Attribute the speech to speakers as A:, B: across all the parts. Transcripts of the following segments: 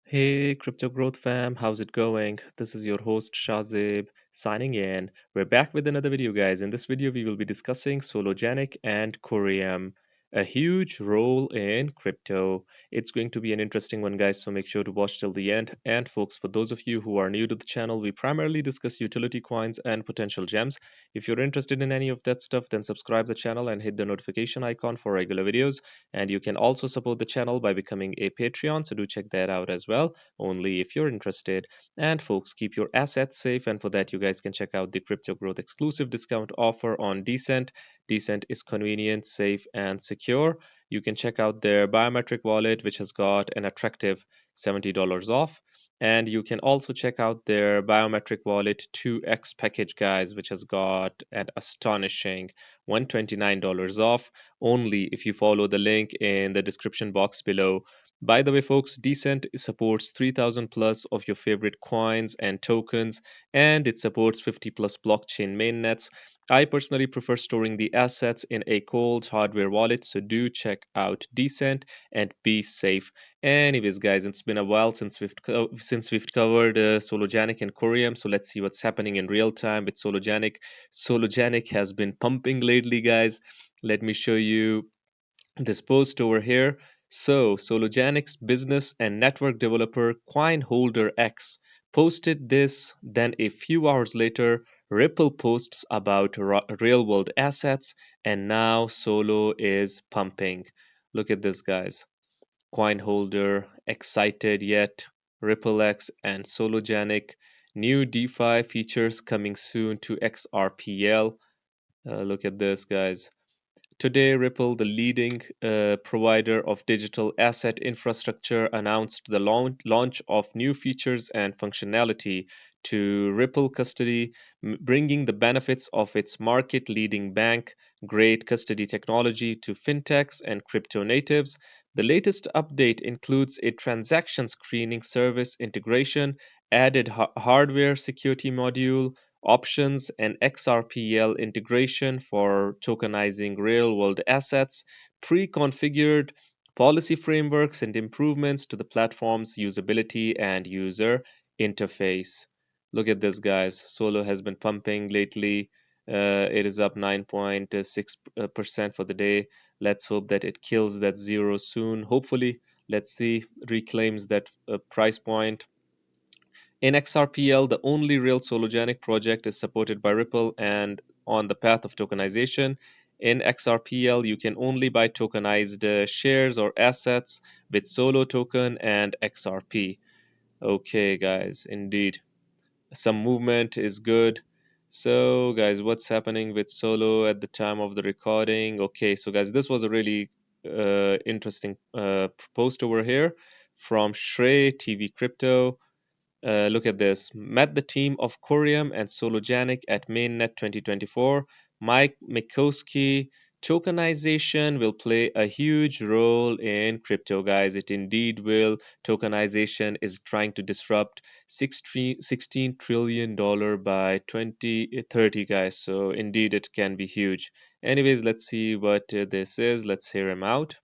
A: Hey, Crypto Growth fam, how's it going? This is your host Shazib signing in. We're back with another video, guys. In this video, we will be discussing Sologenic and COREUM, a huge role in crypto. It's going to be an interesting one, guys, so make sure to watch till the end. And, folks, for those of you who are new to the channel, we primarily discuss utility coins and potential gems. If you're interested in any of that stuff, then subscribe the channel and hit the notification icon for regular videos. And you can also support the channel by becoming a Patreon, so do check that out as well, only if you're interested. And folks, keep your assets safe, and for that, you guys can check out the Crypto Growth exclusive discount offer on Decent. Decent is convenient, safe, and secure. You can check out their biometric wallet, which has got an attractive $70 off. And you can also check out their biometric wallet 2x package, guys, which has got an astonishing $129 off only if you follow the link in the description box below. By the way, folks, Decent supports 3000 plus of your favorite coins and tokens, and it supports 50 plus blockchain mainnets. I personally prefer storing the assets in a cold hardware wallet, so do check out Decent and be safe. Anyways, guys, it's been a while since we've covered Sologenic and COREUM, so let's see what's happening in real time with Sologenic. Sologenic has been pumping lately, guys. Let me show you this post over here. So, Sologenic's business and network developer CoinHolder X posted this. Then, a few hours later, Ripple posts about real world assets, and now Solo is pumping. Look at this, guys. CoinHolder, excited yet, Ripple X, and Sologenic. New DeFi features coming soon to XRPL. Look at this, guys. Today, Ripple, the leading provider of digital asset infrastructure, announced the launch of new features and functionality to Ripple Custody, bringing the benefits of its market leading bank grade custody technology to fintechs and crypto natives. The latest update includes a transaction screening service integration, added hardware security module, options, and XRPL integration for tokenizing real world assets, pre configured policy frameworks, and improvements to the platform's usability and user interface. Look at this, guys. Solo has been pumping lately. It is up 9.6% for the day. Let's hope that it kills that zero soon. Hopefully, let's see, reclaims that price point. In XRPL, the only real Sologenic project is supported by Ripple and on the path of tokenization. In XRPL, you can only buy tokenized shares or assets with Solo token and XRP. Okay, guys, indeed. Some movement is good. So, guys, what's happening with Solo at the time of the recording? Okay, so, guys, this was a really interesting post over here from Shrey TV Crypto. Look at this. Met the team of COREUM and Sologenic at Mainnet 2024. Mike Mikowski. Tokenization will play a huge role in crypto, guys. It indeed will. Tokenization is trying to disrupt $16 trillion by 2030, guys. So, indeed, it can be huge. Anyways, let's see what this is. Let's hear him out.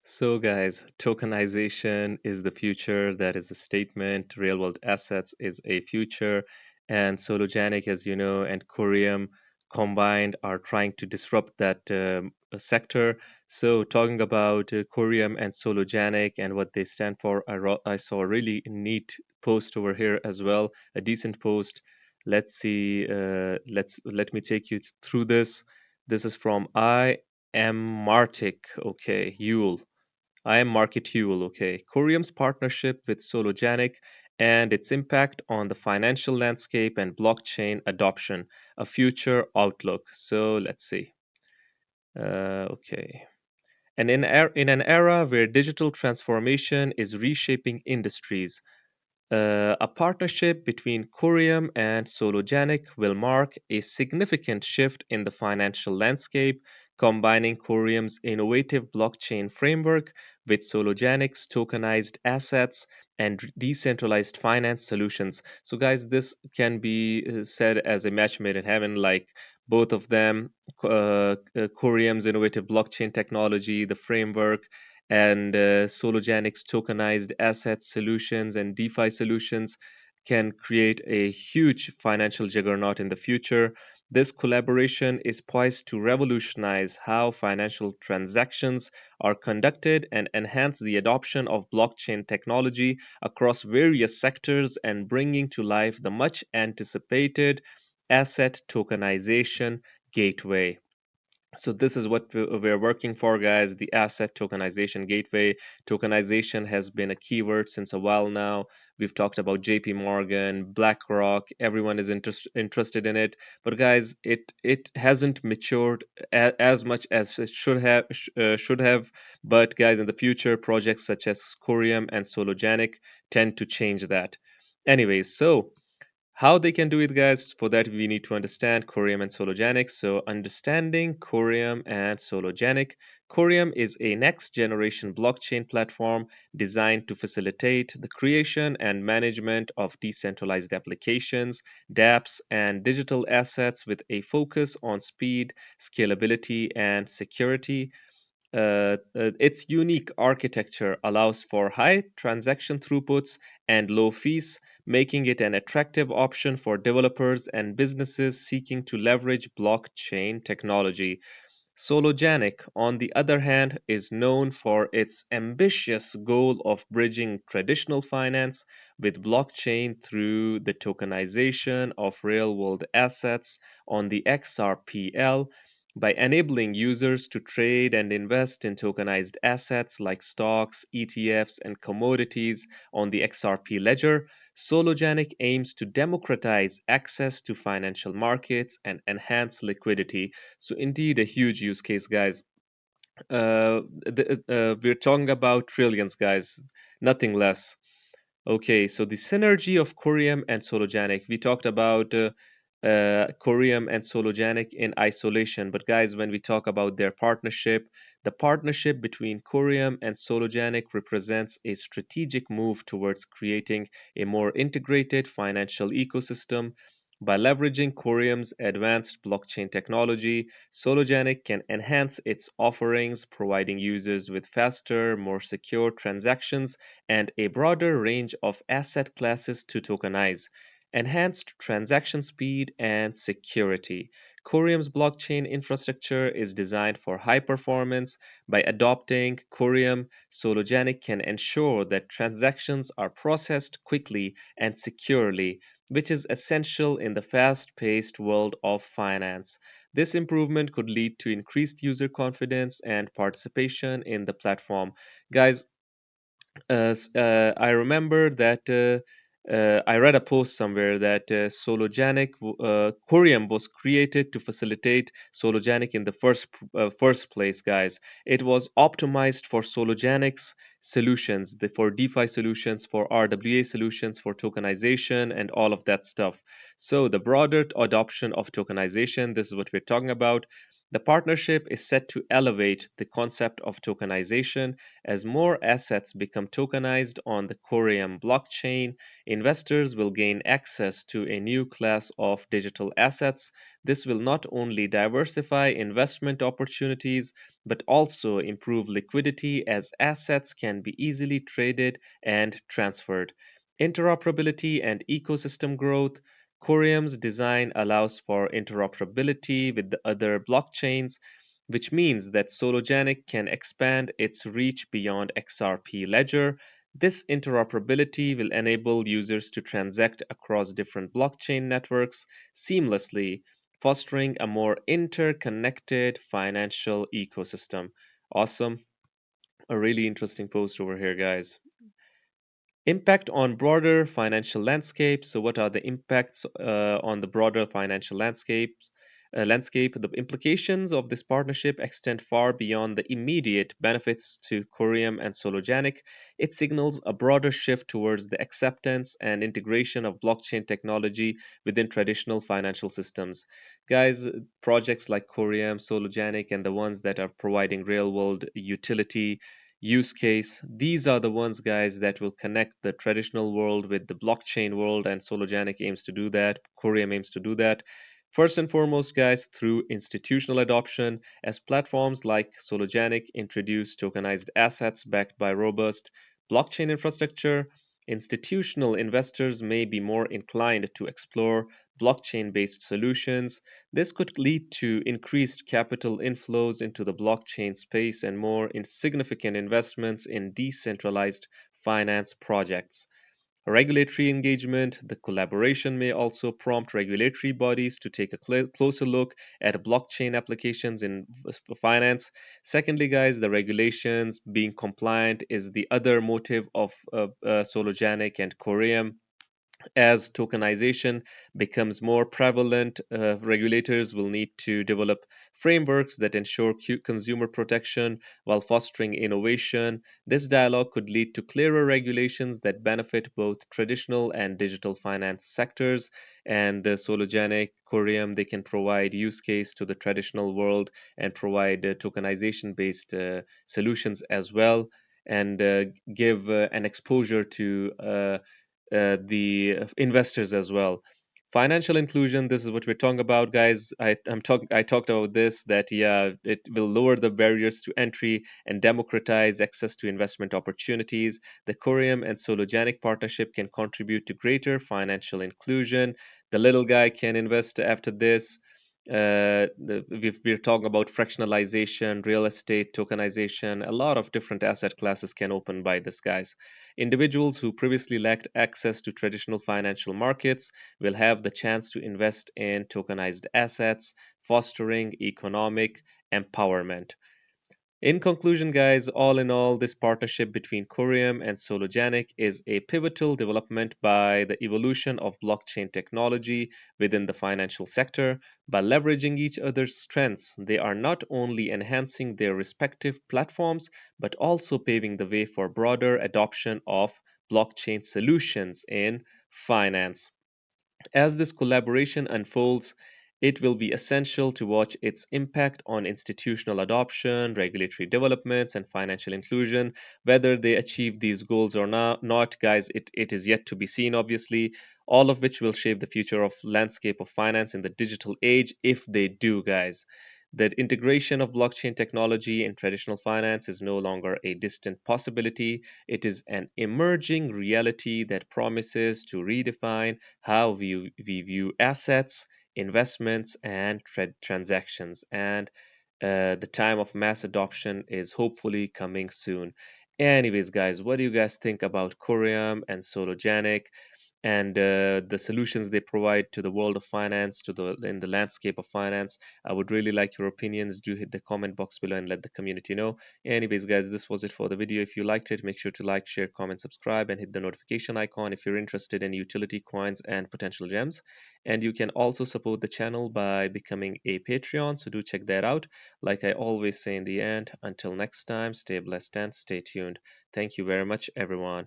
A: So, guys, tokenization is the future. That is a statement. Real world assets is a future. And Sologenic, as you know, and COREUM combined are trying to disrupt that sector. So, talking about COREUM and Sologenic and what they stand for, I saw a really neat post over here as well, a decent post. Let's see. Let me take you through this. This is from I am Martic. Okay, Yule. I am Market Huel, okay. Corium's partnership with Sologenic and its impact on the financial landscape and blockchain adoption, a future outlook. So let's see. Okay. And in an era where digital transformation is reshaping industries, a partnership between Corium and Sologenic will mark a significant shift in the financial landscape, combining Corium's innovative blockchain framework with Sologenic's tokenized assets and decentralized finance solutions. So, guys, this can be said as a match made in heaven, like both of them, Corium's innovative blockchain technology, the framework, and Sologenic's tokenized asset solutions and DeFi solutions can create a huge financial juggernaut in the future. This collaboration is poised to revolutionize how financial transactions are conducted and enhance the adoption of blockchain technology across various sectors and bringing to life the much anticipated asset tokenization gateway. So this is what we're working for, guys. The asset tokenization gateway. Tokenization has been a keyword since a while now. We've talked about JP Morgan, BlackRock. Everyone is interested in it. But guys, it hasn't matured as much as it should have. But guys, in the future, projects such as Corium and Sologenic tend to change that. Anyways, so how they can do it, guys? For that, we need to understand Corium and Sologenic. So, understanding Corium and Sologenic. Corium is a next generation blockchain platform designed to facilitate the creation and management of decentralized applications, dApps, and digital assets with a focus on speed, scalability, and security. Its unique architecture allows for high transaction throughputs and low fees, making it an attractive option for developers and businesses seeking to leverage blockchain technology. Sologenic, on the other hand, is known for its ambitious goal of bridging traditional finance with blockchain through the tokenization of real world assets on the XRPL by enabling users to trade and invest in tokenized assets like stocks, ETFs, and commodities on the XRP ledger. Sologenic aims to democratize access to financial markets and enhance liquidity. So indeed, a huge use case, guys. We're talking about trillions, guys, nothing less. Okay, so the synergy of Corium and Sologenic. We talked about Corium and Sologenic in isolation, but guys, when we talk about their partnership, the partnership between Corium and Sologenic represents a strategic move towards creating a more integrated financial ecosystem. By leveraging Corium's advanced blockchain technology, Sologenic can enhance its offerings, providing users with faster, more secure transactions and a broader range of asset classes to tokenize. Enhanced transaction speed and security. Corium's blockchain infrastructure is designed for high performance. By adopting Corium, Sologenic can ensure that transactions are processed quickly and securely, which is essential in the fast paced world of finance. This improvement could lead to increased user confidence and participation in the platform. Guys, I remember that I read a post somewhere that Corium was created to facilitate Sologenic in the first place, guys. It was optimized for Sologenic's solutions, for DeFi solutions, for RWA solutions, for tokenization, and all of that stuff. So the broader adoption of tokenization, this is what we're talking about. The partnership is set to elevate the concept of tokenization as more assets become tokenized on the COREUM blockchain. Investors will gain access to a new class of digital assets. This will not only diversify investment opportunities but also improve liquidity as assets can be easily traded and transferred. Interoperability and ecosystem growth. COREUM's design allows for interoperability with the other blockchains, which means that Sologenic can expand its reach beyond XRP Ledger. This interoperability will enable users to transact across different blockchain networks seamlessly, fostering a more interconnected financial ecosystem. Awesome. A really interesting post over here, guys. Impact on broader financial landscape. So, what are the impacts on the broader financial landscape? The implications of this partnership extend far beyond the immediate benefits to COREUM and Sologenic. It signals a broader shift towards the acceptance and integration of blockchain technology within traditional financial systems. Guys, projects like COREUM, Sologenic, and the ones that are providing real-world utility use case. These are the ones, guys, that will connect the traditional world with the blockchain world, and Sologenic aims to do that. COREUM aims to do that. First and foremost, guys, through institutional adoption, as platforms like Sologenic introduce tokenized assets backed by robust blockchain infrastructure, institutional investors may be more inclined to explore blockchain based solutions. This could lead to increased capital inflows into the blockchain space and more significant investments in decentralized finance projects. Regulatory engagement. The collaboration may also prompt regulatory bodies to take a closer look at blockchain applications in finance. Secondly, guys, the regulations being compliant is the other motive of Sologenic and COREUM. As tokenization becomes more prevalent, regulators will need to develop frameworks that ensure consumer protection while fostering innovation. This dialogue could lead to clearer regulations that benefit both traditional and digital finance sectors. And the Sologenic, COREUM, they can provide use case to the traditional world and provide tokenization based solutions as well, and give an exposure to the investors as well. Financial inclusion, this is what we're talking about, guys. I talked about this, that yeah, it will lower the barriers to entry and democratize access to investment opportunities. The COREUM and Sologenic partnership can contribute to greater financial inclusion. The little guy can invest after this. We're talking about fractionalization, real estate, tokenization. A lot of different asset classes can open by this, guys. Individuals who previously lacked access to traditional financial markets will have the chance to invest in tokenized assets, fostering economic empowerment. In conclusion, guys, all in all, this partnership between COREUM and Sologenic is a pivotal development by the evolution of blockchain technology within the financial sector. By leveraging each other's strengths, they are not only enhancing their respective platforms, but also paving the way for broader adoption of blockchain solutions in finance. As this collaboration unfolds, it will be essential to watch its impact on institutional adoption, regulatory developments, and financial inclusion. Whether they achieve these goals or not, guys, it is yet to be seen, obviously, all of which will shape the future of landscape of finance in the digital age if they do, guys. That integration of blockchain technology in traditional finance is no longer a distant possibility. It is an emerging reality that promises to redefine how we view assets, investments, and transactions. And the time of mass adoption is hopefully coming soon. Anyways, guys, what do you guys think about COREUM and Sologenic, and the solutions they provide to the world of finance, to the in the landscape of finance? I would really like your opinions. Do hit the comment box below and let the community know. Anyways, guys, this was it for the video. If you liked it, make sure to like, share, comment, subscribe, and hit the notification icon if you're interested in utility coins and potential gems. And you can also support the channel by becoming a Patreon, so do check that out. Like I always say in the end, until next time, stay blessed and stay tuned. Thank you very much, everyone.